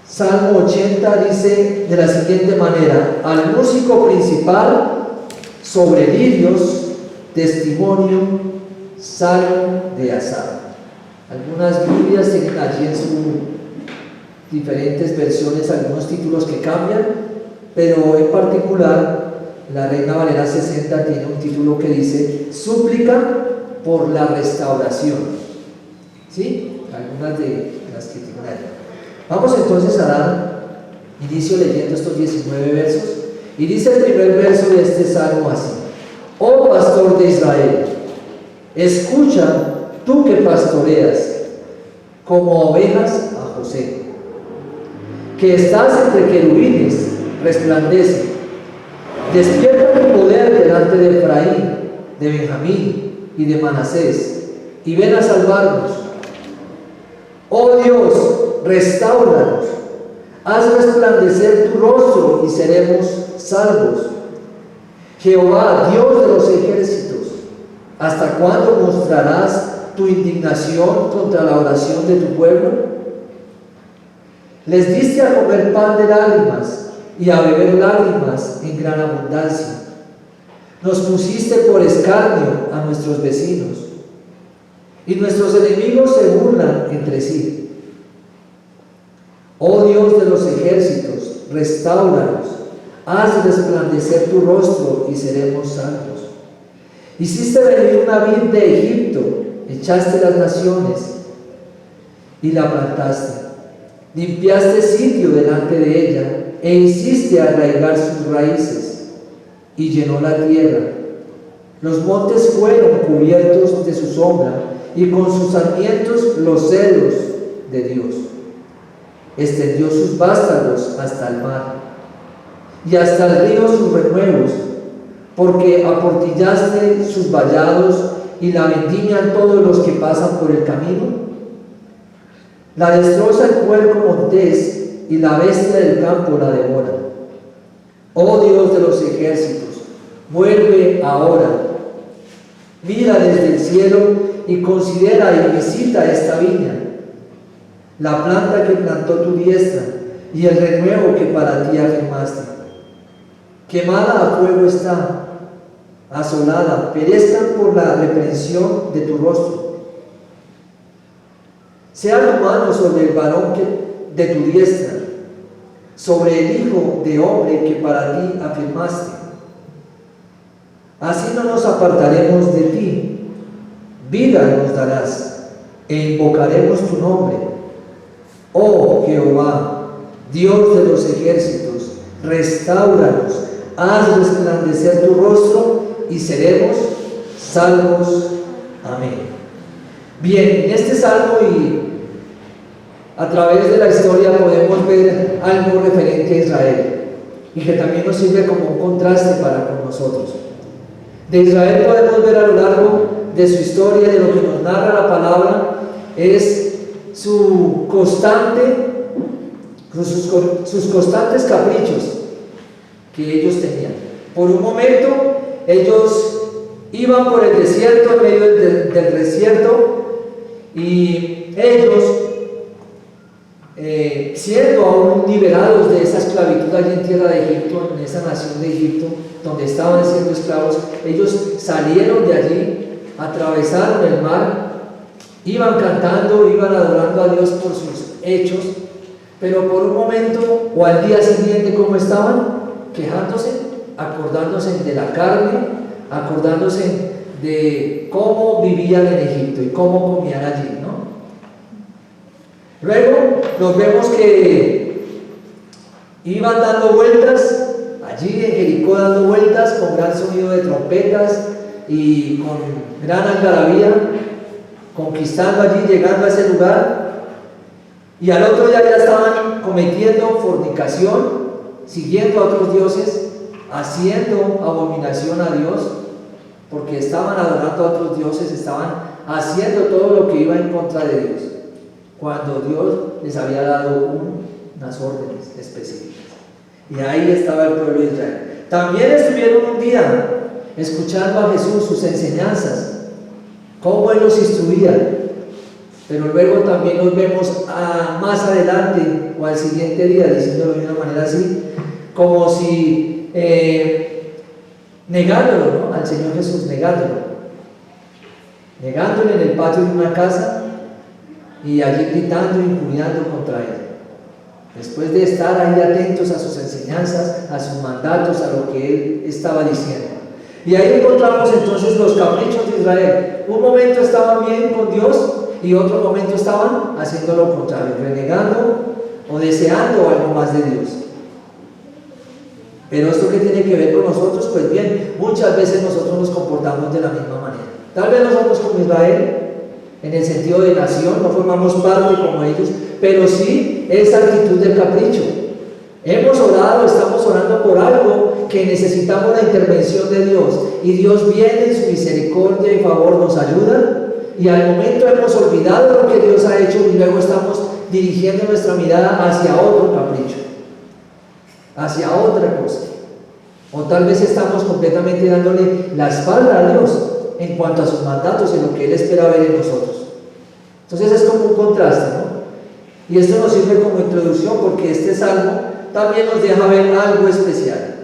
Salmo 80 dice de la siguiente manera: al músico principal sobre lirios, testimonio, salmo de Asaf. Algunas Biblias tienen allí en sus diferentes versiones algunos títulos que cambian, pero en particular la Reina Valera 60 tiene un título que dice súplica por la restauración. ¿Sí? Algunas de las que tienen allí. Vamos entonces a dar inicio leyendo estos 19 versos. Y dice el primer verso de este salmo así: oh pastor de Israel, escucha tú que pastoreas como ovejas a José, que estás entre querubines, resplandece. Despierta tu poder delante de Efraín, de Benjamín y de Manasés, y ven a salvarnos. Oh Dios, restáuranos, haz resplandecer tu rostro y seremos salvos. Jehová, Dios de los ejércitos, ¿hasta cuándo mostrarás tu indignación contra la oración de tu pueblo? Les diste a comer pan de lágrimas y a beber lágrimas en gran abundancia. Nos pusiste por escarnio a nuestros vecinos, y nuestros enemigos se burlan entre sí. Oh Dios de los ejércitos, restáuranos, haz resplandecer tu rostro y seremos salvos. Hiciste venir una vid de Egipto, echaste las naciones y la plantaste. Limpiaste sitio delante de ella e hiciste arraigar sus raíces, y llenó la tierra. Los montes fueron cubiertos de su sombra, y con sus sarmientos los cedros de Dios. Extendió sus vástagos hasta el mar, y hasta el río sus renuevos, porque aportillaste sus vallados y la vendimian todos los que pasan por el camino. La destroza el puerco montés, y la bestia del campo la devora. Oh Dios de los ejércitos, vuelve ahora. Mira desde el cielo y considera y visita esta viña, la planta que plantó tu diestra y el renuevo que para ti afirmaste. Quemada a fuego está, asolada, perezcan por la reprensión de tu rostro. Sea tu mano sobre el varón de tu diestra, sobre el hijo de hombre que para ti afirmaste. Así no nos apartaremos de ti, vida nos darás, e invocaremos tu nombre. Oh Jehová, Dios de los ejércitos, restáuranos, haz resplandecer tu rostro y seremos salvos. Amén. Bien, en este salmo y a través de la historia podemos ver algo referente a Israel y que también nos sirve como un contraste para con nosotros. De Israel podemos ver a lo largo de su historia, de lo que nos narra la palabra, es sus constantes caprichos que ellos tenían. Por un momento ellos iban por el desierto, en medio del desierto, y ellos siendo aún liberados de esa esclavitud allí en tierra de Egipto, en esa nación de Egipto donde estaban siendo esclavos, ellos salieron de allí, atravesaron el mar, iban cantando, iban adorando a Dios por sus hechos, pero por un momento o al día siguiente, ¿cómo estaban? Quejándose, acordándose de la carne, acordándose de cómo vivían en Egipto y cómo comían allí, ¿no? Luego nos vemos que iban dando vueltas allí en Jericó, dando vueltas con gran sonido de trompetas y con gran algarabía, conquistando allí, llegando a ese lugar, y al otro día ya estaban cometiendo fornicación, siguiendo a otros dioses, haciendo abominación a Dios, porque estaban adorando a otros dioses, estaban haciendo todo lo que iba en contra de Dios, cuando Dios les había dado unas órdenes específicas. Y ahí estaba el pueblo de Israel. También estuvieron un día escuchando a Jesús, sus enseñanzas, cómo Él los instruía, Pero luego también nos vemos más adelante o al siguiente día, diciéndolo de una manera así, como si negándolo, ¿no? Al Señor Jesús, negándolo en el patio de una casa y allí gritando y injuriando contra él. Después de estar ahí atentos a sus enseñanzas, a sus mandatos, a lo que él estaba diciendo. Y ahí encontramos entonces los caprichos de Israel. Un momento estaban bien con Dios y otro momento estaban haciendo lo contrario, renegando o deseando algo más de Dios. Pero esto que tiene que ver con nosotros, pues bien, muchas veces nosotros nos comportamos de la misma manera. Tal vez nosotros como Israel, en el sentido de nación, no formamos parte como ellos, pero sí esa actitud del capricho. Hemos orado, estamos orando por algo que necesitamos la intervención de Dios, y Dios viene en su misericordia y favor, nos ayuda, y al momento hemos olvidado lo que Dios ha hecho y luego estamos dirigiendo nuestra mirada hacia otro capricho, hacia otra cosa, o tal vez estamos completamente dándole la espalda a Dios en cuanto a sus mandatos y lo que Él espera ver en nosotros. Entonces es como un contraste, ¿no? Y esto nos sirve como introducción porque este salmo también nos deja ver algo especial,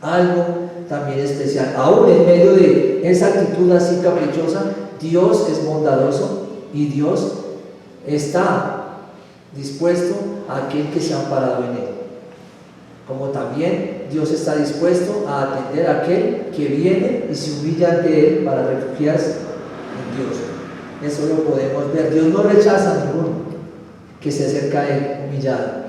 algo también especial. Aún en medio de esa actitud así caprichosa, Dios es bondadoso y Dios está dispuesto a aquel que se ha amparado en Él. Como también Dios está dispuesto a atender a aquel que viene y se humilla ante Él para refugiarse en Dios. Eso lo podemos ver. Dios no rechaza a ninguno que se acerca a Él humillado.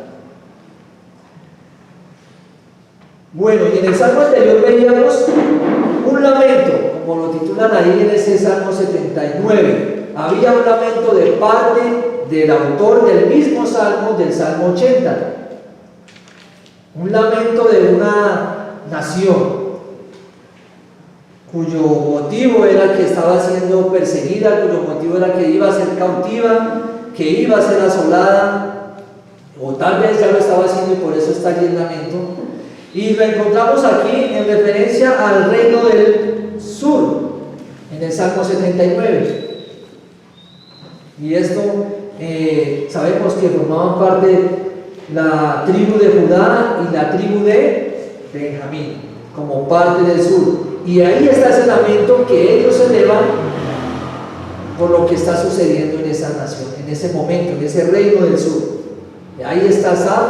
Bueno, y en el salmo anterior veíamos un lamento, como lo titulan ahí en ese salmo 79. Había un lamento de parte del autor del mismo salmo, del salmo 80. Un lamento de una nación cuyo motivo era que estaba siendo perseguida, cuyo motivo era que iba a ser cautiva, que iba a ser asolada, o tal vez ya lo estaba haciendo y por eso está allí el lamento. Y lo encontramos aquí en referencia al reino del sur, en el Salmo 79. Y esto sabemos que formaban parte la tribu de Judá y la tribu de Benjamín, como parte del sur. Y ahí está ese lamento que ellos elevan por lo que está sucediendo en esa nación, en ese momento, en ese reino del sur. Y ahí está Asaf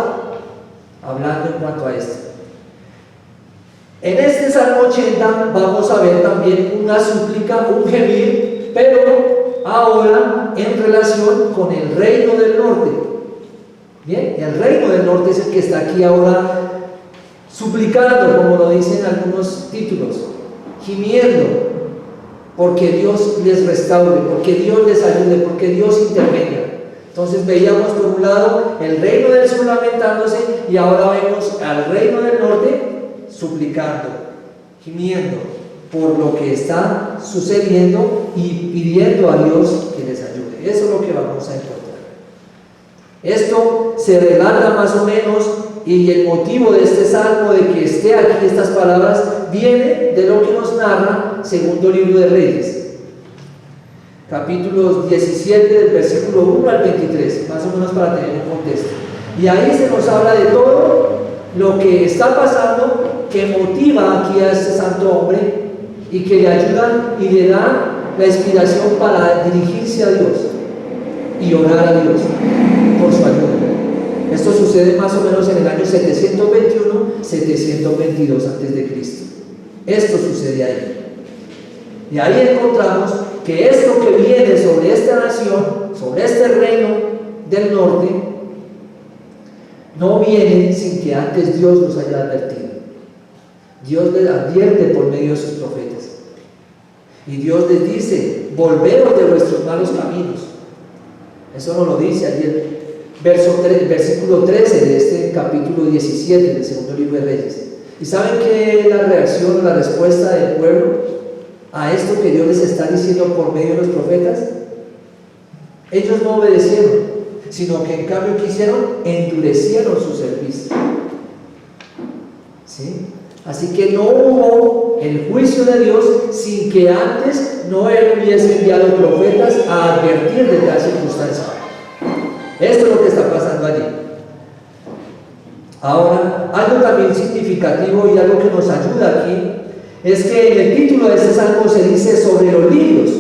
hablando en cuanto a esto. En este Salmo 80 vamos a ver también una súplica, un gemir, pero ahora en relación con el reino del norte. Bien, el reino del norte es el que está aquí ahora suplicando, como lo dicen algunos títulos, gimiendo, porque Dios les restaure, porque Dios les ayude, porque Dios intervenga. Entonces veíamos por un lado el reino del sur lamentándose y ahora vemos al reino del norte suplicando, gimiendo por lo que está sucediendo y pidiendo a Dios que les ayude. Eso es lo que vamos a encontrar. Esto se relata más o menos, y el motivo de este salmo, de que esté aquí estas palabras, viene de lo que nos narra segundo libro de Reyes, capítulos 17 del versículo 1 al 23, más o menos para tener un contexto. Y ahí se nos habla de todo lo que está pasando, que motiva aquí a este santo hombre y que le ayudan y le dan la inspiración para dirigirse a Dios y orar a Dios por su ayuda. Esto sucede más o menos en el año 721-722 a.C. Esto sucede ahí. Y ahí encontramos que esto que viene sobre esta nación, sobre este reino del norte, no viene sin que antes Dios los haya advertido. Dios les advierte por medio de sus profetas. Y Dios les dice: volveos de vuestros malos caminos. Eso nos lo dice ayer. Versículo 13 de este capítulo 17 del segundo libro de Reyes. ¿Y saben qué es la reacción o la respuesta del pueblo a esto que Dios les está diciendo por medio de los profetas? Ellos no obedecieron, sino que en cambio ¿qué hicieron? Endurecieron su cerviz. ¿sí? Así que no hubo el juicio de Dios sin que antes no Él hubiese enviado profetas a advertir de tal circunstancia. Esto es lo que está pasando allí. Ahora, algo también significativo y algo que nos ayuda aquí es que en el título de este salmo se dice sobre los lirios,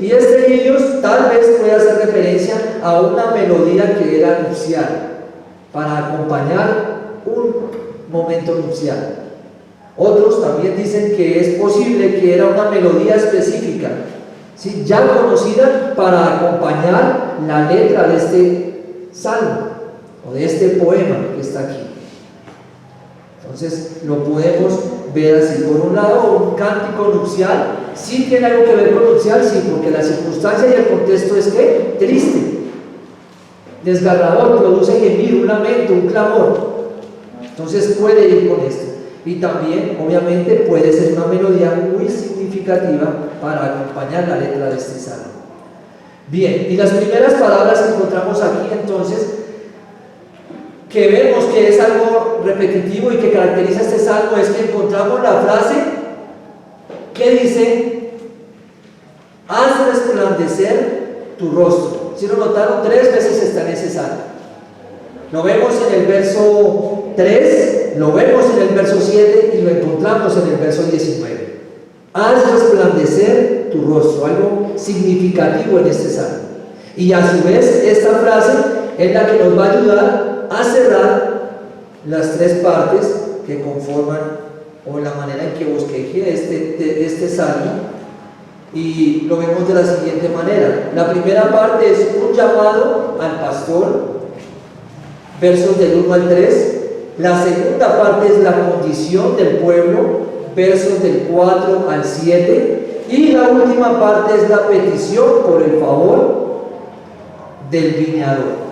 y este lirios tal vez pueda hacer referencia a una melodía que era nupcial, para acompañar un momento nupcial. Otros también dicen que es posible que era una melodía específica, ¿sí?, ya conocida para acompañar la letra de este salmo o de este poema que está aquí. Entonces lo podemos ver así. Por un lado, un cántico nupcial. Sí tiene algo que ver con nupcial, sí, porque la circunstancia y el contexto es que triste, desgarrador, produce gemir, un lamento, un clamor. Entonces puede ir con esto. Y también, obviamente, puede ser una melodía muy significativa para acompañar la letra de este salmo. Bien, y las primeras palabras que encontramos aquí, entonces, que vemos que es algo repetitivo y que caracteriza este salmo, es que encontramos la frase que dice: haz resplandecer tu rostro. Si lo notaron, 3 veces está en ese salmo. Lo vemos en el verso 3, lo vemos en el verso 7 y lo encontramos en el verso 19. Haz resplandecer tu rostro, algo significativo en este salmo. Y a su vez, esta frase es la que nos va a ayudar a cerrar las 3 partes que conforman, o la manera en que bosqueje este salmo. Y lo vemos de la siguiente manera. La primera parte es un llamado al pastor, versos del 1 al 3. La segunda parte es la condición del pueblo, versos del 4 al 7. Y la última parte es la petición por el favor del viñador.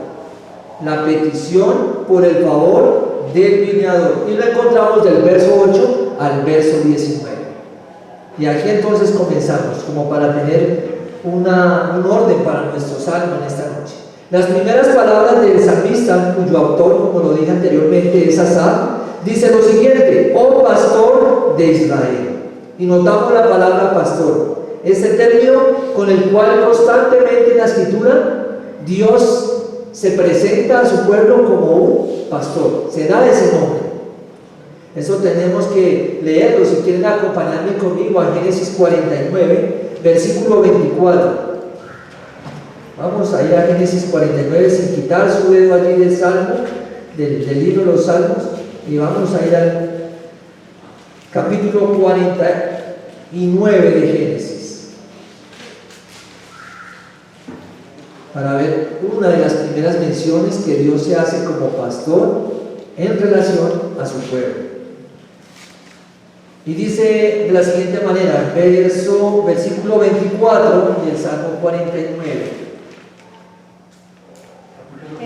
La petición por el favor del viñador. Y lo encontramos del verso 8 al verso 19. Y aquí entonces comenzamos, como para tener un orden para nuestro salmo en esta noche. Las primeras palabras del salmista, cuyo autor, como lo dije anteriormente, es Asaf, dice lo siguiente: oh pastor de Israel. Y notamos la palabra pastor, este término con el cual constantemente en la escritura Dios se presenta a su pueblo como un pastor, se da ese nombre. Eso tenemos que leerlo. Si quieren acompañarme conmigo a Génesis 49, versículo 24. Vamos a ir a Génesis 49 sin quitar su dedo allí del salmo, del libro de los salmos, y vamos a ir al capítulo 49 de Génesis para ver una de las primeras menciones que Dios se hace como pastor en relación a su pueblo. Y dice de la siguiente manera, versículo 24 del Salmo 49.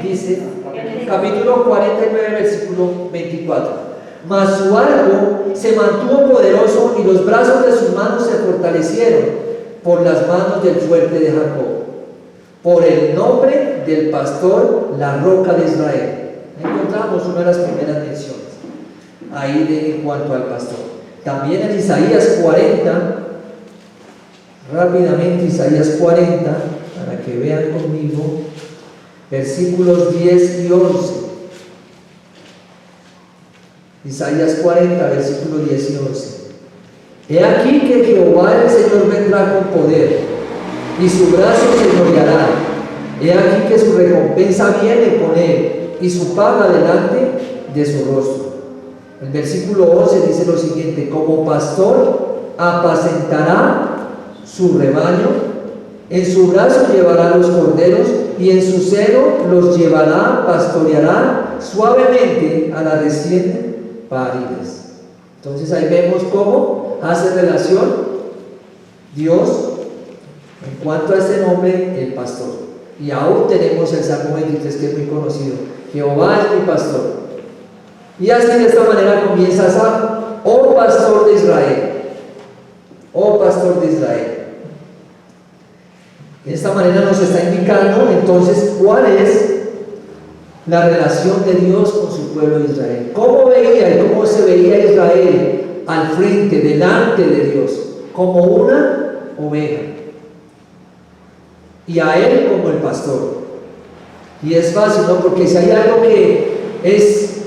Dice, capítulo 49, versículo 24. Mas su arco se mantuvo poderoso y los brazos de sus manos se fortalecieron por las manos del fuerte de Jacob, por el nombre del pastor, la roca de Israel. Encontramos una de las primeras menciones ahí en cuanto al pastor. También en Isaías 40, rápidamente Isaías 40, para que vean conmigo, versículos 10 y 11. Isaías 40, versículos 10 y 11. He aquí que Jehová el Señor vendrá con poder, y su brazo señoreará. He aquí que su recompensa viene con él, y su paga delante de su rostro. El versículo 11 dice lo siguiente: como pastor apacentará su rebaño, en su brazo llevará los corderos, y en su seno los llevará, pastoreará suavemente a las recién paridas. Entonces ahí vemos cómo hace relación Dios en cuanto a este nombre, el pastor. Y aún tenemos el Salmo 23, que es muy conocido: Jehová es mi pastor. Y así de esta manera comienza Asaf: oh pastor de Israel, oh pastor de Israel. De esta manera nos está indicando entonces cuál es la relación de Dios con su pueblo de Israel. ¿Cómo veía y cómo se veía Israel al frente, delante de Dios? Como una oveja. Y a Él como el pastor. Y es fácil, ¿no? Porque si hay algo que es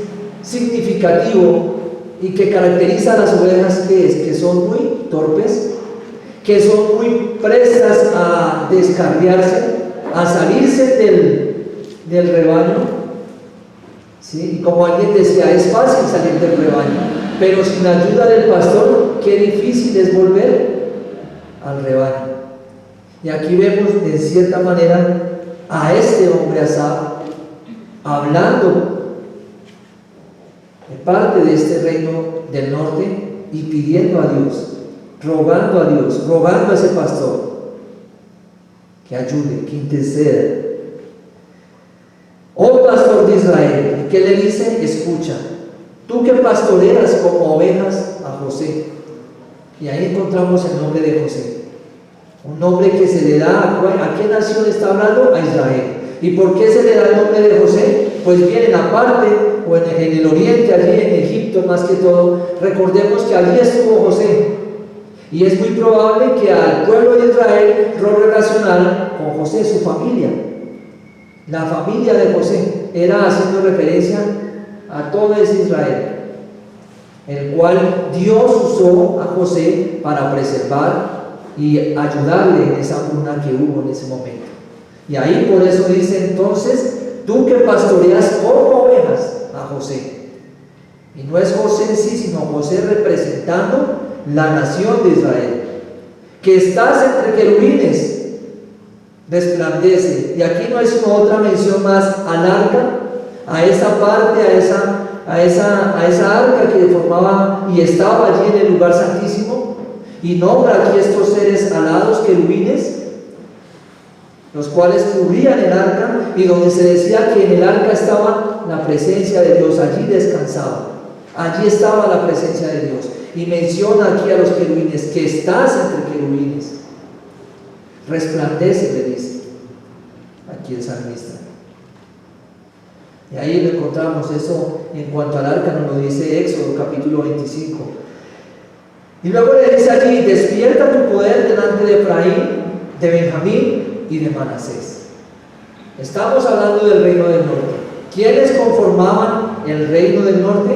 significativo y que caracteriza a las ovejas, ¿qué es? Que son muy torpes, que son muy prestas a descarriarse, a salirse del rebaño. ¿Sí? Y como alguien decía, es fácil salir del rebaño, pero sin la ayuda del pastor, qué difícil es volver al rebaño. Y aquí vemos en cierta manera a este hombre Asaf hablando de parte de este reino del norte y pidiendo a Dios, rogando a Dios, rogando a ese pastor que ayude, que interceda. Oh pastor de Israel, ¿qué le dice? Escucha, tú que pastoreas como ovejas a José. Y ahí encontramos el nombre de José, un nombre que se le da ¿a qué nación está hablando? A Israel. ¿Y por qué se le da el nombre de José? Pues bien, en la parte o en el oriente, allí en Egipto más que todo, recordemos que allí estuvo José. Y es muy probable que al pueblo de Israel lo relacionaran con José, su familia. La familia de José era haciendo referencia a todo ese Israel, el cual Dios usó a José para preservar y ayudarle en esa hambruna que hubo en ese momento. Y ahí por eso dice entonces, tú que pastoreas como ovejas a José. Y no es José en sí, sino José representando la nación de Israel. Que estás entre querubines, resplandece. Y aquí no es sino otra mención más al arca, a esa parte, a esa arca que formaba y estaba allí en el lugar santísimo. Y nombra aquí estos seres alados, querubines, los cuales cubrían el arca, y donde se decía que en el arca estaba la presencia de Dios, allí descansaba, allí estaba la presencia de Dios. Y menciona aquí a los querubines, que estás entre querubines, resplandece, le dice aquí el salmista. Y ahí lo encontramos. Eso en cuanto al arca nos lo dice Éxodo capítulo 25. Y luego le dice allí, despierta tu poder delante de Efraín, de Benjamín y de Manasés. Estamos hablando del reino del norte. ¿Quiénes conformaban el reino del norte?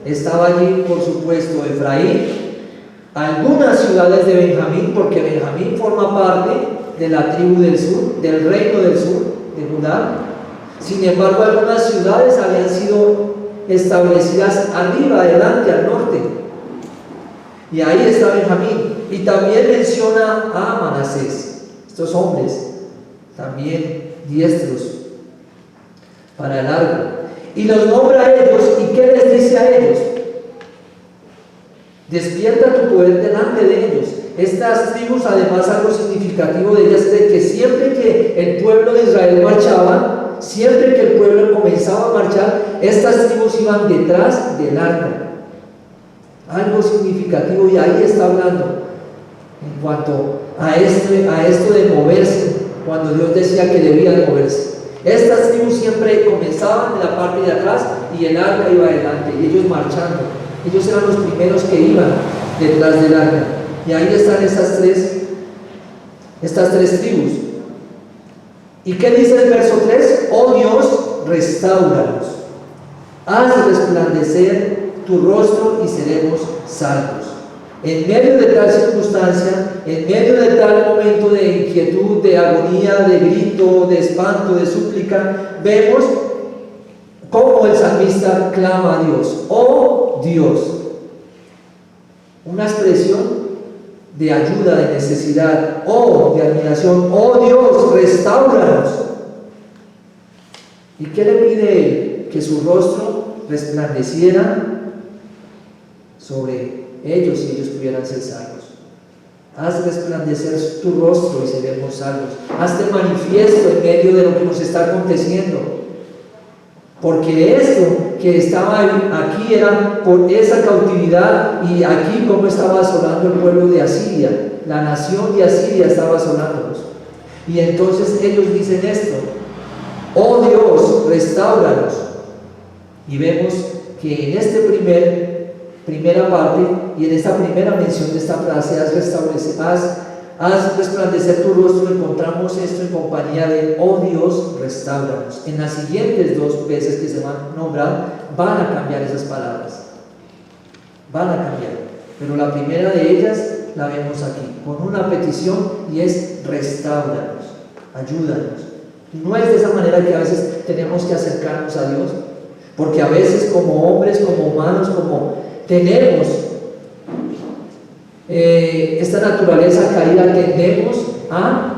Estaba allí, por supuesto, Efraín, algunas ciudades de Benjamín, porque Benjamín forma parte de la tribu del sur, del reino del sur, de Judá. Sin embargo, algunas ciudades habían sido establecidas arriba, adelante, al norte. Y ahí está Benjamín. Y también menciona a Manasés. Estos hombres también diestros para el arco. Y los nombra a ellos. ¿Y qué les dice a ellos? Despierta tu poder delante de ellos. Estas tribus, además, algo significativo de ellas es de que siempre que el pueblo de Israel marchaba, siempre que el pueblo comenzaba a marchar, estas tribus iban detrás del arca. Algo significativo, y ahí está hablando en cuanto a esto de moverse, cuando Dios decía que debía de moverse. Estas tribus siempre comenzaban en la parte de atrás y el arca iba adelante, y ellos marchando. Ellos eran los primeros que iban detrás del arca. Y ahí están estas tres tribus. ¿Y qué dice el verso 3? Oh Dios, restáuranos. Haz resplandecer tu rostro y seremos salvos. En medio de tal circunstancia, en medio de tal momento de inquietud, de agonía, de grito, de espanto, de súplica, vemos cómo el salmista clama a Dios. Oh Dios. Una expresión de ayuda, de necesidad, de admiración. Oh Dios, restáuranos. ¿Y qué le pide él? Que su rostro resplandeciera sobre ellos y ellos pudieran ser salvos. Haz resplandecer tu rostro y seremos salvos. Hazte manifiesto en medio de lo que nos está aconteciendo. Porque esto que estaba aquí era por esa cautividad, y aquí como estaba asolando el pueblo de Asiria, la nación de Asiria estaba asolándolos. Y entonces ellos dicen esto: Oh Dios, restáuranos. Y vemos que en esta primera parte y en esta primera mención de esta frase, haz resplandecer tu rostro, encontramos esto en compañía de oh Dios, restáuranos. En las siguientes dos veces que se van a nombrar, van a cambiar esas palabras. Van a cambiar. Pero la primera de ellas la vemos aquí, con una petición, y es restáuranos, ayúdanos. No es de esa manera que a veces tenemos que acercarnos a Dios, porque a veces como hombres, como humanos, como tenemos esta naturaleza caída, tendemos a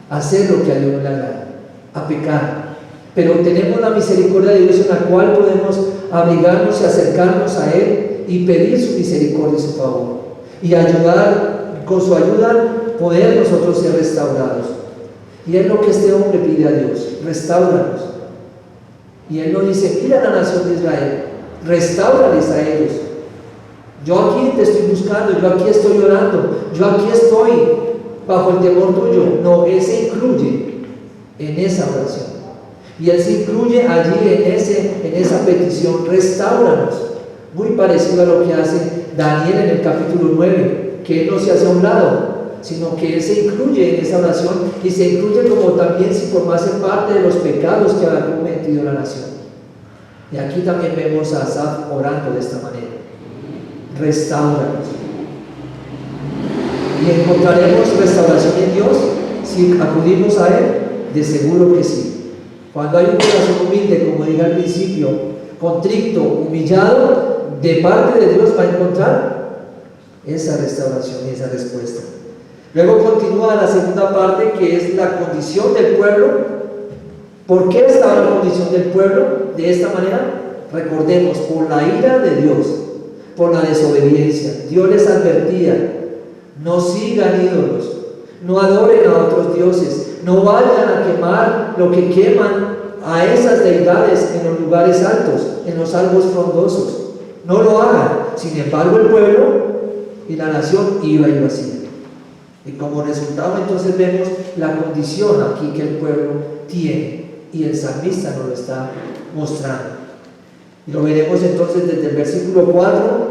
hacer lo que a Dios no le agrada, a pecar. Pero tenemos la misericordia de Dios en la cual podemos abrigarnos y acercarnos a Él y pedir su misericordia y su favor, y ayudar, con su ayuda poder nosotros ser restaurados. Y es lo que este hombre pide a Dios: restáuranos. Y Él no dice: mira a la nación de Israel, restáurales a ellos. Yo aquí te estoy buscando, yo aquí estoy orando, yo aquí estoy bajo el temor tuyo. No, Él se incluye en esa oración. Y Él se incluye allí en esa petición: restáuranos. Muy parecido a lo que hace Daniel en el capítulo 9, que Él no se hace a un lado, sino que Él se incluye en esa oración, y se incluye como también si formase parte de los pecados que ha cometido la nación. Y aquí también vemos a Asaf orando de esta manera: restáuranos. ¿Y encontraremos restauración en Dios si acudimos a Él? De seguro que sí. Cuando hay un corazón humilde, como dije al principio, contrito, humillado, de parte de Dios va a encontrar esa restauración y esa respuesta. Luego continúa la segunda parte, que es la condición del pueblo. ¿Por qué estaba la condición del pueblo de esta manera? Recordemos, por la ira de Dios, por la desobediencia. Dios les advertía: no sigan ídolos, no adoren a otros dioses, no vayan a quemar lo que queman a esas deidades en los lugares altos, en los árboles frondosos. No lo hagan. Sin embargo, el pueblo y la nación iba y lo hacía. Y como resultado, entonces vemos la condición aquí que el pueblo tiene, y el salmista nos lo está mostrando. Y lo veremos entonces desde el versículo 4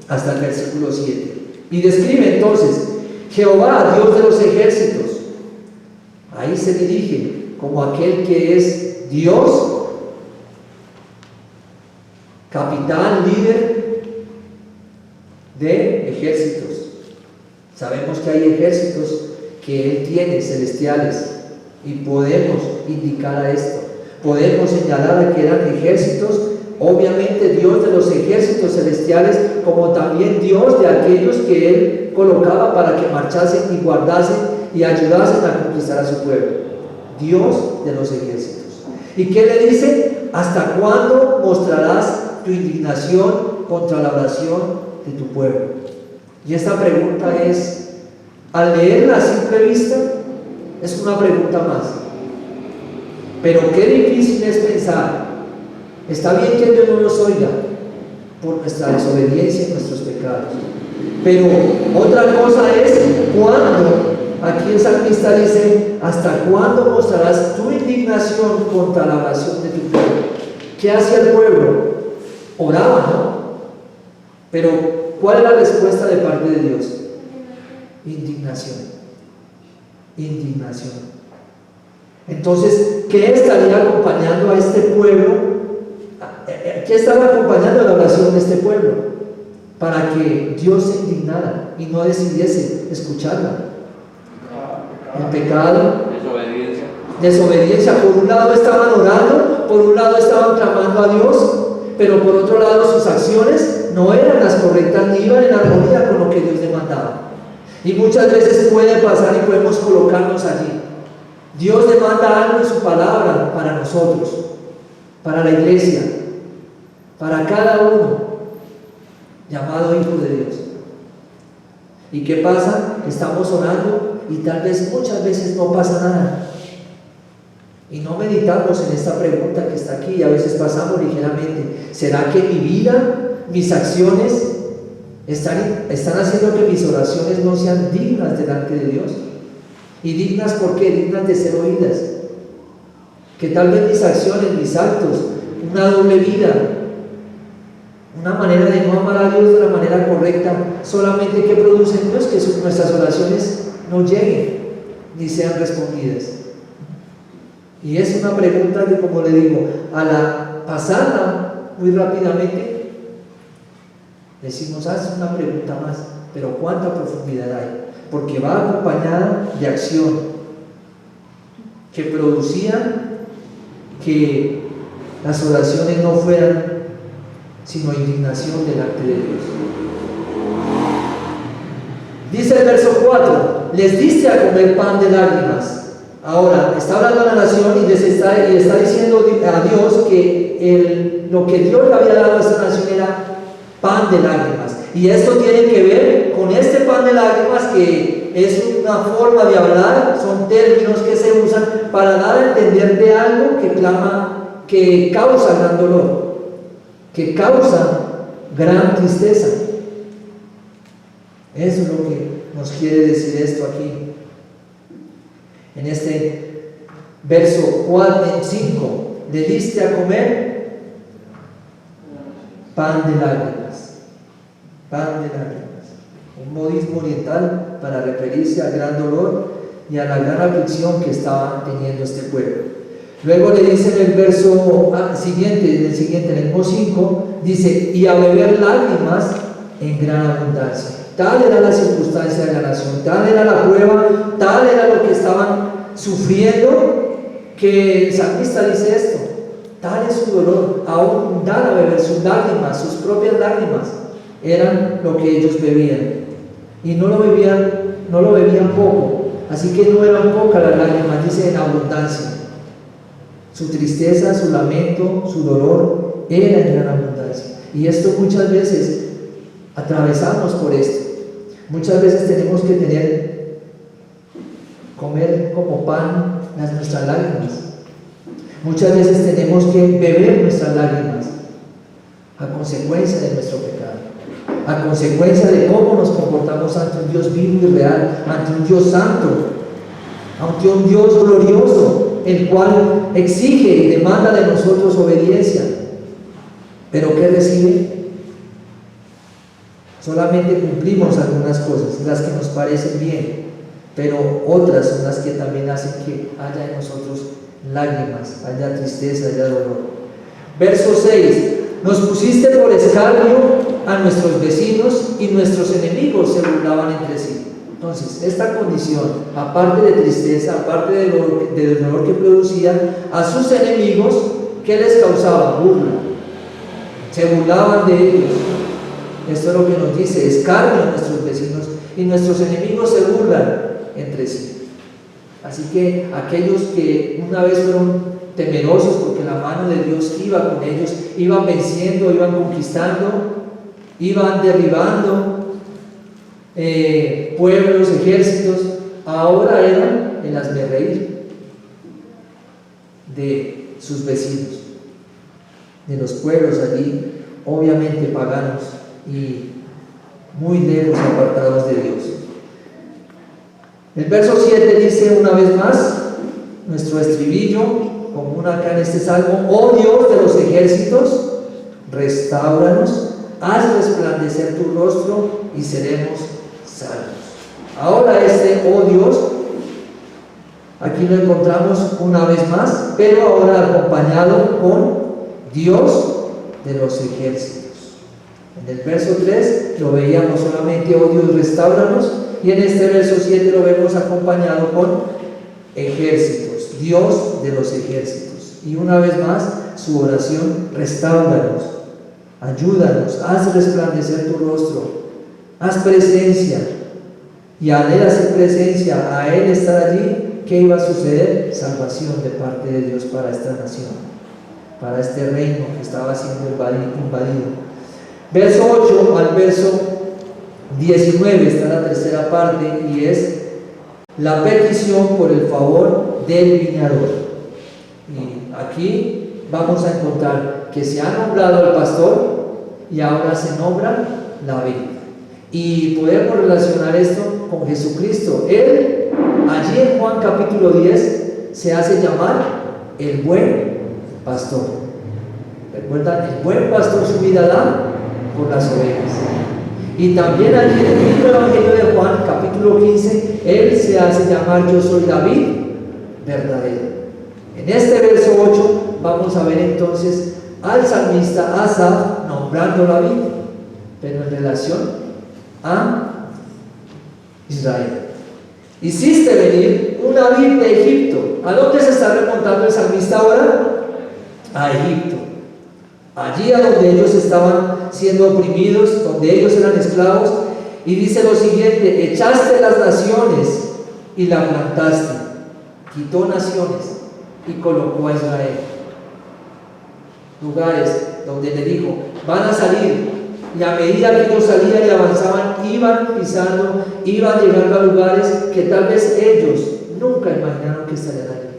hasta el versículo 7. Y describe entonces: Jehová, Dios de los ejércitos. Ahí se dirige como aquel que es Dios, capitán, líder de ejércitos. Sabemos que hay ejércitos que Él tiene, celestiales, y podemos indicar a esto. Podemos señalar a que eran ejércitos, obviamente Dios de los ejércitos celestiales, como también Dios de aquellos que Él colocaba para que marchasen y guardasen y ayudasen a conquistar a su pueblo. Dios de los ejércitos. ¿Y qué le dice? ¿Hasta cuándo mostrarás tu indignación contra la oración de tu pueblo? Y esta pregunta es, al leerla a simple vista, es una pregunta más. Pero qué difícil es pensar: está bien que Dios no nos oiga por nuestra desobediencia y nuestros pecados, pero otra cosa es cuándo. Aquí el salmista dice: ¿hasta cuándo mostrarás tu indignación contra la oración de tu pueblo? ¿Qué hacía el pueblo? Oraba, ¿no? Pero ¿cuál es la respuesta de parte de Dios? Indignación. Indignación. Entonces, ¿qué estaría acompañando a este pueblo? ¿Qué estaba acompañando la oración de este pueblo? Para que Dios se indignara y no decidiese escucharla. El pecado, desobediencia. Por un lado estaban orando, por un lado estaban clamando a Dios, pero por otro lado sus acciones no eran las correctas ni iban en armonía con lo que Dios demandaba. Y muchas veces puede pasar y podemos colocarnos allí. Dios demanda algo en su palabra para nosotros, para la iglesia, para cada uno llamado hijo de Dios. ¿Y qué pasa? Estamos orando y tal vez muchas veces no pasa nada. Y no meditamos en esta pregunta que está aquí, y a veces pasamos ligeramente. ¿Será que mi vida, mis acciones están haciendo que mis oraciones no sean dignas delante de Dios? ¿Y dignas por qué? Dignas de ser oídas. que tal vez mis acciones, mis actos, una doble vida, una manera de no amar a Dios de la manera correcta, solamente que producen Dios que nuestras oraciones no lleguen ni sean respondidas. Y es una pregunta que, como le digo, a la pasarla muy rápidamente, decimos, haz una pregunta más, pero ¿cuánta profundidad hay? Porque va acompañada de acción que producía que las oraciones no fueran sino indignación delante de Dios. Dice el verso 4: les diste a comer pan de lágrimas. Ahora, está hablando a la nación y está diciendo a Dios que lo que Dios le había dado a esta nación era pan de lágrimas. Y esto tiene que ver con este pan de lágrimas, que es una forma de hablar, son términos que se usan para dar a entender de algo que causa gran dolor, que causa gran tristeza. Eso es lo que nos quiere decir esto aquí. En este verso 5, le diste a comer pan de lágrimas. Pan de lágrimas. Un modismo oriental para referirse al gran dolor y a la gran aflicción que estaba teniendo este pueblo. Luego le dice en el verso siguiente, en el mismo 5, dice: y a beber lágrimas en gran abundancia. Tal era la circunstancia de la nación, tal era la prueba, tal era lo que estaban sufriendo, que el salmista dice esto: tal es su dolor, aún dar a beber sus lágrimas, sus propias lágrimas, eran lo que ellos bebían. Y no lo bebían poco, así que no eran pocas las lágrimas, dice en abundancia. Su tristeza, su lamento, su dolor era en gran abundancia. Y esto muchas veces atravesamos por esto. Muchas veces tenemos que comer como pan nuestras lágrimas. Muchas veces tenemos que beber nuestras lágrimas a consecuencia de nuestro pecado, a consecuencia de cómo nos comportamos ante un Dios vivo y real, ante un Dios santo, ante un Dios glorioso, el cual exige y demanda de nosotros obediencia. ¿Pero qué recibe? Solamente cumplimos algunas cosas, las que nos parecen bien, pero otras son las que también hacen que haya en nosotros lágrimas, haya tristeza, haya dolor. Verso 6: nos pusiste por escarnio a nuestros vecinos y nuestros enemigos se burlaban entre sí. Entonces, esta condición, aparte de tristeza, aparte del dolor que producía a sus enemigos, ¿qué les causaba? Burla. Se burlaban de ellos. Esto es lo que nos dice: escarnio a nuestros vecinos y nuestros enemigos se burlan entre sí. Así que aquellos que una vez fueron temerosos porque la mano de Dios iba con ellos, iban venciendo, iban conquistando, iban derribando pueblos, ejércitos, ahora eran el hazmerreír de sus vecinos, de los pueblos allí, obviamente paganos y muy lejos, apartados de Dios. El verso 7 dice una vez más, nuestro estribillo común acá en este salmo: oh Dios de los ejércitos, restáuranos, haz resplandecer tu rostro y seremos salvos. Ahora este oh Dios, aquí lo encontramos una vez más, pero ahora acompañado con Dios de los ejércitos. En el verso 3 lo veíamos solamente: oh Dios, restáuranos, y en este verso 7 lo vemos acompañado con ejércitos, Dios de los ejércitos. Y una vez más su oración: restáuranos, ayúdanos, haz resplandecer tu rostro, haz presencia. Y al él hacer presencia, a él estar allí, ¿qué iba a suceder? Salvación de parte de Dios para esta nación, para este reino que estaba siendo invadido. Verso 8 al verso 19 está la tercera parte, y es la petición por el favor del viñador. Y aquí vamos a encontrar que se ha nombrado al pastor y ahora se nombra la vid. Y podemos relacionar esto con Jesucristo. Él, allí en Juan capítulo 10, se hace llamar el buen pastor. ¿Recuerdan? El buen pastor su vida da por las ovejas. Y también allí en el mismo Evangelio de Juan, capítulo 15, él se hace llamar yo soy la vid verdadera. En este verso 8 vamos a ver entonces al salmista Asaf nombrando la vid, pero en relación a Israel. Hiciste venir una vid de Egipto. ¿A dónde se está remontando el salmista ahora? A Egipto. Allí a donde ellos estaban siendo oprimidos, donde ellos eran esclavos. Y dice lo siguiente: echaste las naciones y la plantaste. Quitó naciones y colocó a Israel. Lugares donde le dijo, van a salir. Y a medida que ellos salían y avanzaban, iban pisando, iban llegando a lugares que tal vez ellos nunca imaginaron que estarían allí.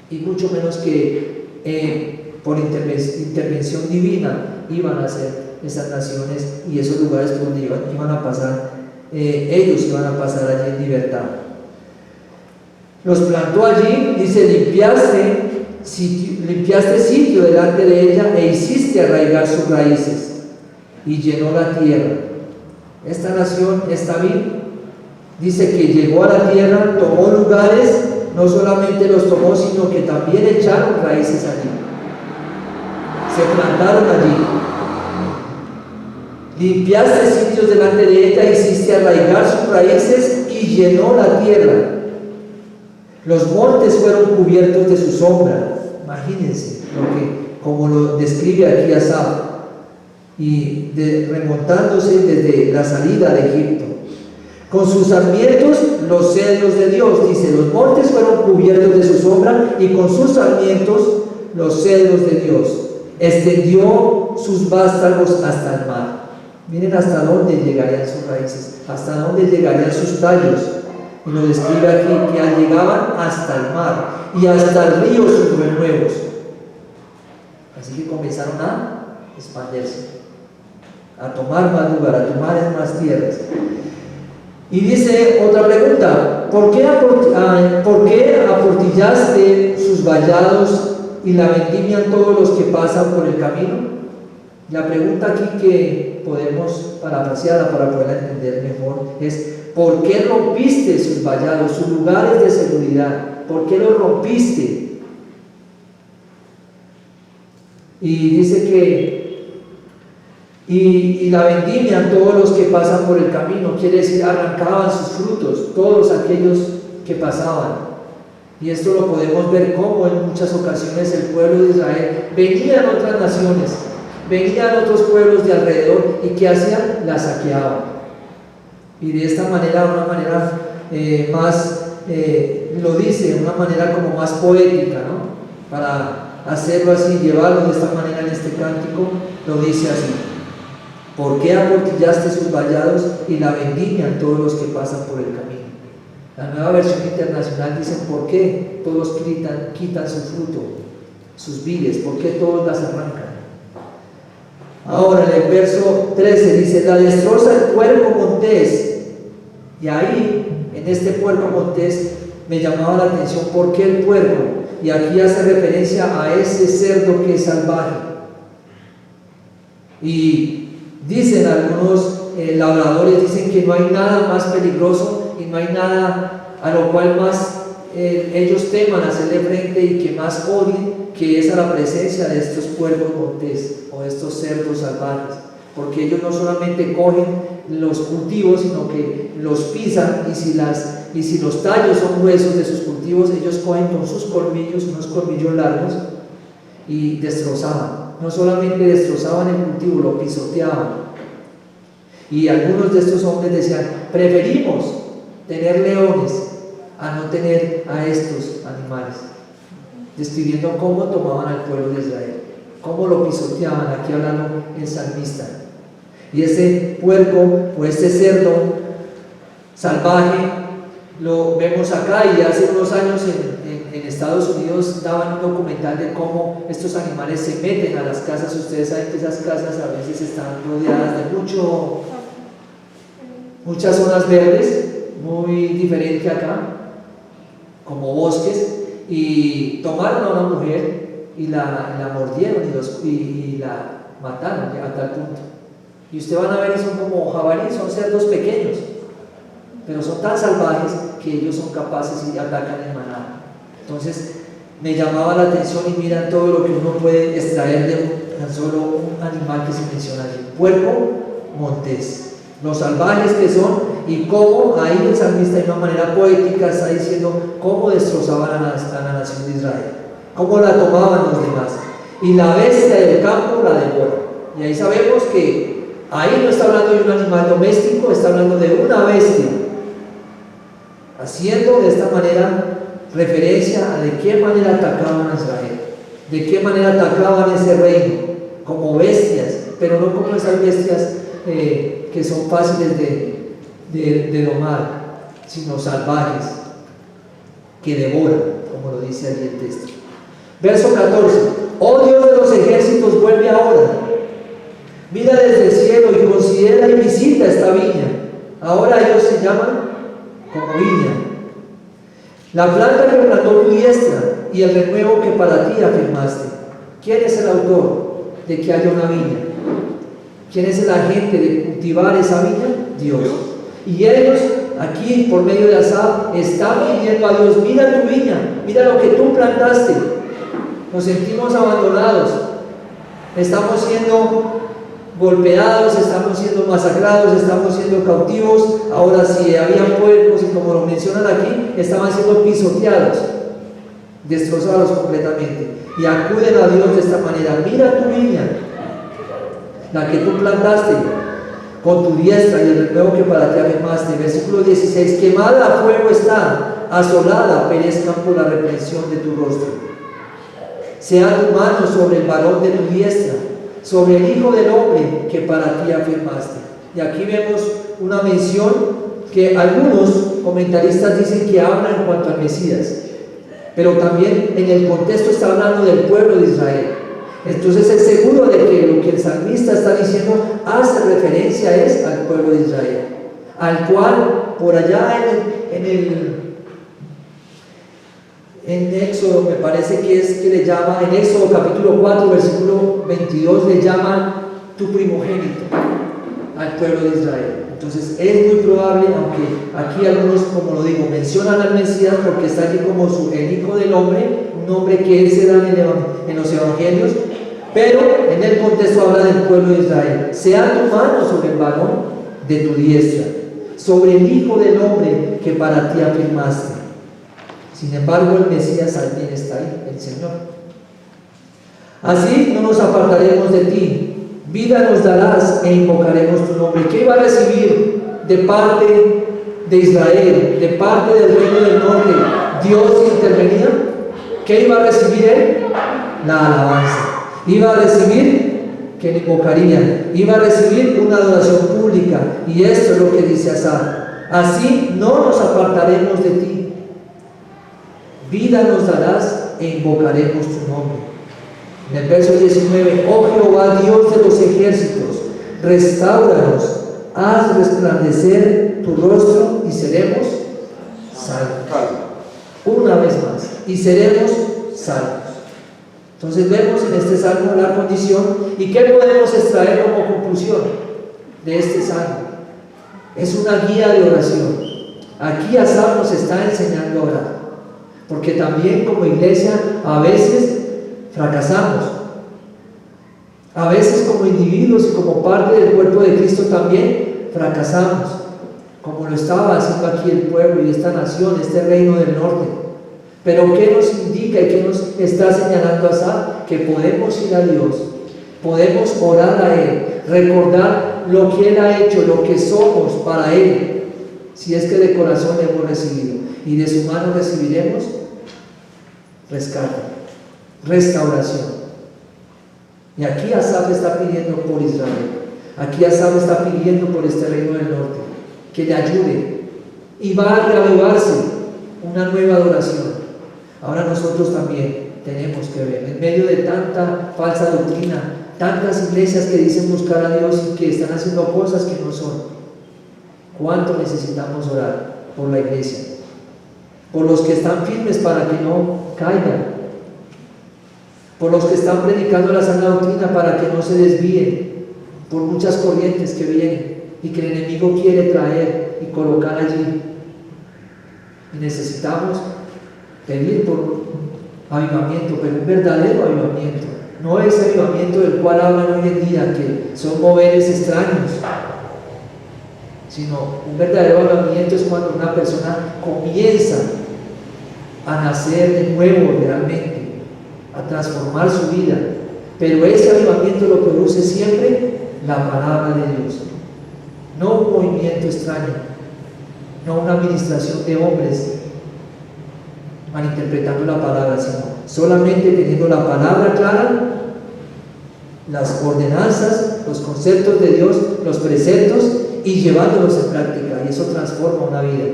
Y mucho menos que por intervención divina iban a ser esas naciones y esos lugares por donde iban a pasar, ellos iban a pasar allí en libertad. Los plantó allí, dice, limpiaste sitio delante de ella e hiciste arraigar sus raíces y llenó la tierra. Esta nación, esta vid, dice que llegó a la tierra, tomó lugares, no solamente los tomó, sino que también echaron raíces allí. Se plantaron allí. Limpiaste sitios delante de ella, hiciste arraigar sus raíces y llenó la tierra. Los montes fueron cubiertos de su sombra. Imagínense como lo describe aquí Asaf, y remontándose desde la salida de Egipto. Con sus sarmientos los cedros de Dios, dice, los montes fueron cubiertos de su sombra y con sus sarmientos los cedros de Dios. Extendió sus vástagos hasta el mar. Miren hasta dónde llegarían sus raíces, hasta dónde llegarían sus tallos. Y lo describe aquí, que llegaban hasta el mar y hasta el río sus renuevos. Así que comenzaron a expandirse, a tomar más lugar, a tomar más tierras. Y dice otra pregunta: ¿por qué aportillaste sus vallados y la vendimian todos los que pasan por el camino? La pregunta aquí que podemos parafrasearla para poderla entender mejor es: ¿por qué rompiste sus vallados, sus lugares de seguridad? ¿Por qué los rompiste? Y dice que y la vendimian todos los que pasan por el camino, quiere decir arrancaban sus frutos, todos aquellos que pasaban. Y esto lo podemos ver como en muchas ocasiones el pueblo de Israel venían otras naciones, venían otros pueblos de alrededor y ¿qué hacían? La saqueaban. Y de esta manera, una manera lo dice de una manera como más poética, ¿no? Para hacerlo así, llevarlo de esta manera en este cántico, lo dice así: ¿por qué aportillaste sus vallados y la vendimian todos los que pasan por el camino? La Nueva Versión Internacional dice: ¿por qué todos quitan su fruto, sus vides? ¿Por qué todos las arrancan? Ahora en el verso 13 dice: la destroza el puerco montés. Y ahí, en este puerco montés, me llamaba la atención: ¿por qué el puerco? Y aquí hace referencia a ese cerdo que es salvaje. Y dicen algunos labradores, dicen que no hay nada más peligroso y no hay nada a lo cual más ellos teman hacerle frente y que más odien, que es a la presencia de estos puercos montés o estos cerdos salvajes, porque ellos no solamente cogen los cultivos, sino que los pisan, y si los tallos son gruesos de sus cultivos, ellos cogen con sus colmillos, unos colmillos largos, y destrozaban. No solamente destrozaban el cultivo, lo pisoteaban. Y algunos de estos hombres decían: preferimos tener leones a no tener a estos animales, describiendo cómo tomaban al pueblo de Israel, cómo lo pisoteaban. Aquí hablando el salmista. Y ese puerco o este cerdo salvaje lo vemos acá, y hace unos años en Estados Unidos daban un documental de cómo estos animales se meten a las casas. Ustedes saben que esas casas a veces están rodeadas de muchas zonas verdes, muy diferente acá, como bosques, y tomaron a una mujer y la mordieron y la mataron a tal punto. Y ustedes van a ver, y son como jabalíes, son cerdos pequeños, pero son tan salvajes que ellos son capaces y atacan en manada. Entonces me llamaba la atención, y miran todo lo que uno puede extraer de tan solo un animal que se menciona allí: puerco montés, los salvajes que son, y cómo ahí el salmista de una manera poética está diciendo cómo destrozaban a la nación de Israel, cómo la tomaban los demás, y la bestia del campo la devora. Y ahí sabemos que ahí no está hablando de un animal doméstico, está hablando de una bestia, haciendo de esta manera referencia a de qué manera atacaban a Israel, de qué manera atacaban ese reino, como bestias, pero no como esas bestias que son fáciles de domar, sino salvajes, que devoran, como lo dice allí el texto. Verso 14: oh Dios de los ejércitos, vuelve ahora, mira desde el cielo y considera y visita esta viña. Ahora ellos se llaman como viña, la planta que plantó tu diestra y el renuevo que para ti afirmaste. ¿Quién es el autor de que haya una viña? ¿Quién es el agente de cultivar esa viña? Dios. Y ellos aquí, por medio de Asaf, están pidiendo a Dios: mira tu viña, mira lo que tú plantaste. Nos sentimos abandonados, estamos siendo golpeados, estamos siendo masacrados, estamos siendo cautivos. Ahora, si habían puercos, y como lo mencionan aquí, estaban siendo pisoteados, destrozados completamente, y acuden a Dios de esta manera: mira tu viña, la que tú plantaste con tu diestra y el renuevo que para ti afirmaste. Versículo 16: quemada a fuego está, asolada perezcan por la reprensión de tu rostro. Sea tu mano sobre el varón de tu diestra, sobre el Hijo del Hombre que para ti afirmaste. Y aquí vemos una mención que algunos comentaristas dicen que habla en cuanto al Mesías, pero también en el contexto está hablando del pueblo de Israel. Entonces es seguro de que lo que el salmista está diciendo hace referencia es al pueblo de Israel, al cual por allá en Éxodo, me parece que es que le llama, en Éxodo capítulo 4 versículo 22, le llama tu primogénito al pueblo de Israel. Entonces es muy probable, aunque aquí algunos, como lo digo, mencionan al Mesías porque está aquí como el Hijo del Hombre, un nombre que él se da en los evangelios, pero en el contexto habla del pueblo de Israel. Sea tu mano sobre el varón de tu diestra, sobre el Hijo del Hombre que para ti afirmaste. Sin embargo, el Mesías también está ahí, el Señor. Así no nos apartaremos de ti, vida nos darás e invocaremos tu nombre. ¿Qué iba a recibir de parte de Israel, de parte del reino del norte? Dios intervenía. ¿Qué iba a recibir él? La alabanza. Iba a recibir que le invocarían, iba a recibir una adoración pública. Y esto es lo que dice Asaf: así no nos apartaremos de ti, vida nos darás e invocaremos tu nombre. En el verso 19: oh Jehová, Dios de los ejércitos, restáuranos, haz resplandecer tu rostro y seremos salvos. Una vez más, y seremos salvos. Entonces vemos en este salmo la condición. ¿Y qué podemos extraer como conclusión de este salmo? Es una guía de oración. Aquí Asaf nos está enseñando a orar, porque también como iglesia a veces fracasamos. A veces como individuos y como parte del cuerpo de Cristo también fracasamos, como lo estaba haciendo aquí el pueblo y esta nación, este reino del norte. Pero ¿qué nos indica y qué nos está señalando Asaf? Que podemos ir a Dios, podemos orar a Él, recordar lo que Él ha hecho, lo que somos para Él, si es que de corazón hemos recibido, y de su mano recibiremos rescate, restauración. Y aquí Asaf está pidiendo por Israel, aquí Asaf está pidiendo por este reino del norte, que le ayude, y va a reavivarse una nueva adoración. Ahora nosotros también tenemos que ver, en medio de tanta falsa doctrina, tantas iglesias que dicen buscar a Dios y que están haciendo cosas que no son, ¿cuánto necesitamos orar por la iglesia? por los que están firmes para que no caigan, por los que están predicando la sana doctrina para que no se desvíen, por muchas corrientes que vienen y que el enemigo quiere traer y colocar allí. Y necesitamos pedir por avivamiento, pero un verdadero avivamiento, no ese avivamiento del cual hablan hoy en día, que son moveres extraños, sino un verdadero avivamiento es cuando una persona comienza a nacer de nuevo realmente, a transformar su vida. Pero ese avivamiento lo produce siempre la palabra de Dios, no un movimiento extraño, no una administración de hombres malinterpretando la palabra, sino solamente teniendo la palabra clara, las ordenanzas, los conceptos de Dios, los preceptos, y llevándolos en práctica, y eso transforma una vida.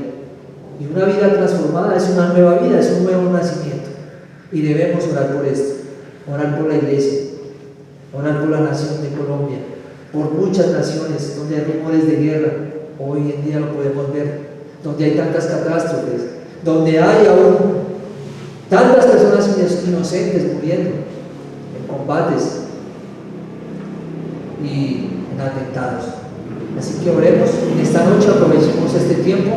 Y una vida transformada es una nueva vida, es un nuevo nacimiento. Y debemos orar por esto, orar por la iglesia, orar por la nación de Colombia, por muchas naciones donde hay rumores de guerra. Hoy en día lo podemos ver, donde hay tantas catástrofes, donde hay aún tantas personas inocentes muriendo en combates y en atentados. Así que oremos en esta noche, aprovechemos este tiempo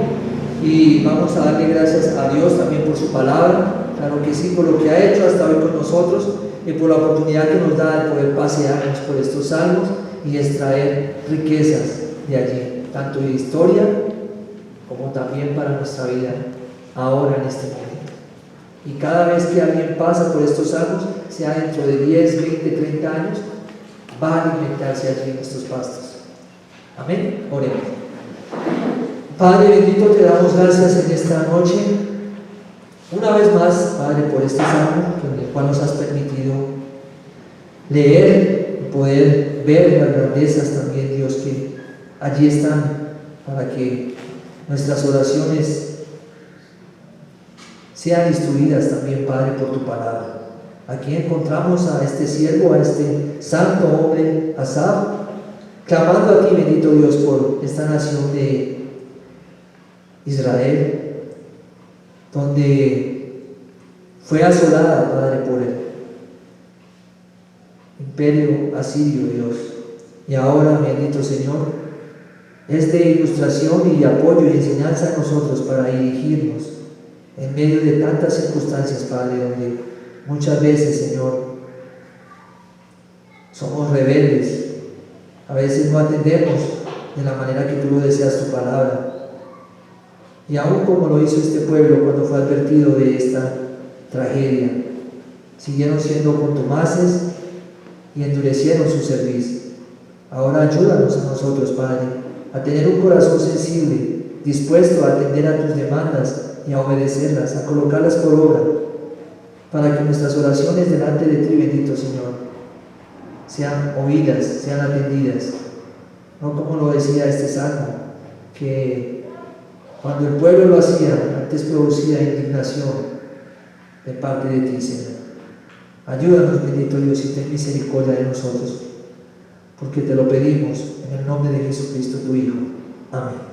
y vamos a darle gracias a Dios también por su palabra, claro que sí, por lo que ha hecho hasta hoy con nosotros y por la oportunidad que nos da de poder pasearnos por estos salmos y extraer riquezas de allí, tanto de historia como también para nuestra vida ahora en este momento. Y cada vez que alguien pasa por estos salmos, sea dentro de 10, 20, 30 años, va a alimentarse allí en estos pastos. Amén. Oremos. Padre bendito, te damos gracias en esta noche, una vez más, Padre, por este salmo en el cual nos has permitido leer y poder ver las grandezas también, Dios, que allí están para que nuestras oraciones sean instruidas también, Padre, por tu palabra. Aquí encontramos a este siervo, a este santo hombre, Asaf, clamando a ti, bendito Dios, por esta nación de Israel, donde fue asolada, Padre, por el imperio asirio, Dios. Y ahora, bendito Señor, es de ilustración y apoyo y enseñanza a nosotros para dirigirnos en medio de tantas circunstancias, Padre, donde muchas veces, Señor, somos rebeldes. A veces no atendemos de la manera que tú lo deseas tu palabra. Y aún como lo hizo este pueblo cuando fue advertido de esta tragedia, siguieron siendo contumaces y endurecieron su servicio. Ahora ayúdanos a nosotros, Padre, a tener un corazón sensible, dispuesto a atender a tus demandas y a obedecerlas, a colocarlas por obra, para que nuestras oraciones delante de ti, bendito Señor, sean oídas, sean atendidas, no como lo decía este salmo, que cuando el pueblo lo hacía, antes producía indignación de parte de ti, Señor. Ayúdanos, bendito Dios, y ten misericordia de nosotros, porque te lo pedimos en el nombre de Jesucristo, tu Hijo. Amén.